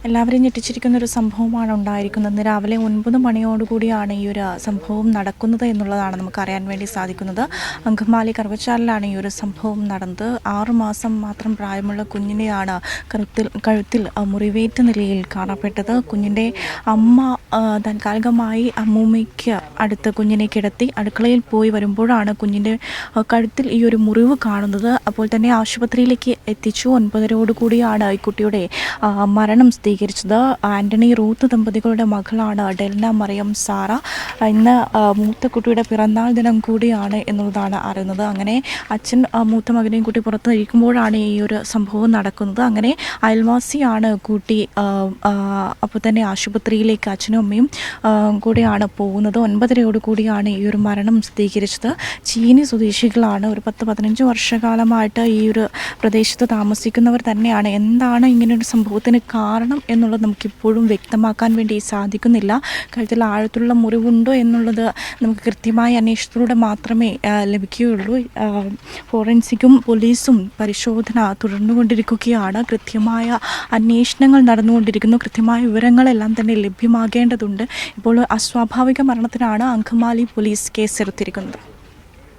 എല്ലാവരെയും ഞെട്ടിച്ചിരിക്കുന്ന ഒരു സംഭവമാണ് ഉണ്ടായിരിക്കുന്നത്. ഇന്ന് രാവിലെ 9 മണിയോടുകൂടിയാണ് ഈ ഒരു സംഭവം നടക്കുന്നത് എന്നുള്ളതാണ് നമുക്ക് അറിയാൻ വേണ്ടി സാധിക്കുന്നത്. അങ്കമാലി കറുവച്ചാലിലാണ് ഈ ഒരു സംഭവം നടന്നത്. 6 മാസം മാത്രം പ്രായമുള്ള കുഞ്ഞിനെയാണ് കഴുത്തിൽ മുറിവേറ്റ നിലയിൽ കാണപ്പെട്ടത്. കുഞ്ഞിൻ്റെ അമ്മ താൽക്കാലികമായി അമ്മൂമ്മയ്ക്ക് അടുത്ത് കുഞ്ഞിനെ കിടത്തി അടുക്കളയിൽ പോയി വരുമ്പോഴാണ് കുഞ്ഞിൻ്റെ കഴുത്തിൽ ഈ ഒരു മുറിവ് കാണുന്നത്. അപ്പോൾ തന്നെ ആശുപത്രിയിലേക്ക് എത്തിച്ചു. 9:30 ഈ കുട്ടിയുടെ മരണം സ്ഥിരീകരിച്ചത്. ആൻ്റണി റൂത്ത് ദമ്പതികളുടെ മകളാണ് ഡെൽന മറിയം സാറ. ഇന്ന് മൂത്ത കുട്ടിയുടെ പിറന്നാൾ ദിനം കൂടിയാണ് എന്നുള്ളതാണ് അറിയുന്നത്. അങ്ങനെ അച്ഛൻ മൂത്ത മകനെയും കൂട്ടി പുറത്ത് ഇരിക്കുമ്പോഴാണ് ഈ ഒരു സംഭവം നടക്കുന്നത്. അങ്ങനെ അയൽവാസിയാണ് കൂട്ടി അപ്പോൾ തന്നെ ആശുപത്രിയിലേക്ക് അച്ഛനും അമ്മയും കൂടെയാണ് പോകുന്നത്. 9:30 ഈ ഒരു മരണം സ്ഥിരീകരിച്ചത്. ചീനി സ്വദേശികളാണ്. ഒരു 10-15 വർഷക്കാലമായിട്ട് ഈ ഒരു പ്രദേശത്ത് താമസിക്കുന്നവർ തന്നെയാണ്. എന്താണ് ഇങ്ങനെയൊരു സംഭവത്തിന് കാരണം എന്നുള്ളത് നമുക്കിപ്പോഴും വ്യക്തമാക്കാൻ വേണ്ടി സാധിക്കുന്നില്ല. കഴുത്തിൽ ആഴത്തിലുള്ള മുറിവുണ്ടോ എന്നുള്ളത് നമുക്ക് കൃത്യമായ അന്വേഷണത്തിലൂടെ മാത്രമേ ലഭിക്കുകയുള്ളൂ. ഫോറൻസിക്കും പോലീസും പരിശോധന തുടർന്നുകൊണ്ടിരിക്കുകയാണ്. കൃത്യമായ അന്വേഷണങ്ങൾ നടന്നുകൊണ്ടിരിക്കുന്നു. കൃത്യമായ വിവരങ്ങളെല്ലാം തന്നെ ലഭ്യമാകേണ്ടതുണ്ട്. ഇപ്പോൾ അസ്വാഭാവിക മരണത്തിനാണ് അങ്കമാലി പോലീസ് കേസെടുത്തിരിക്കുന്നത്.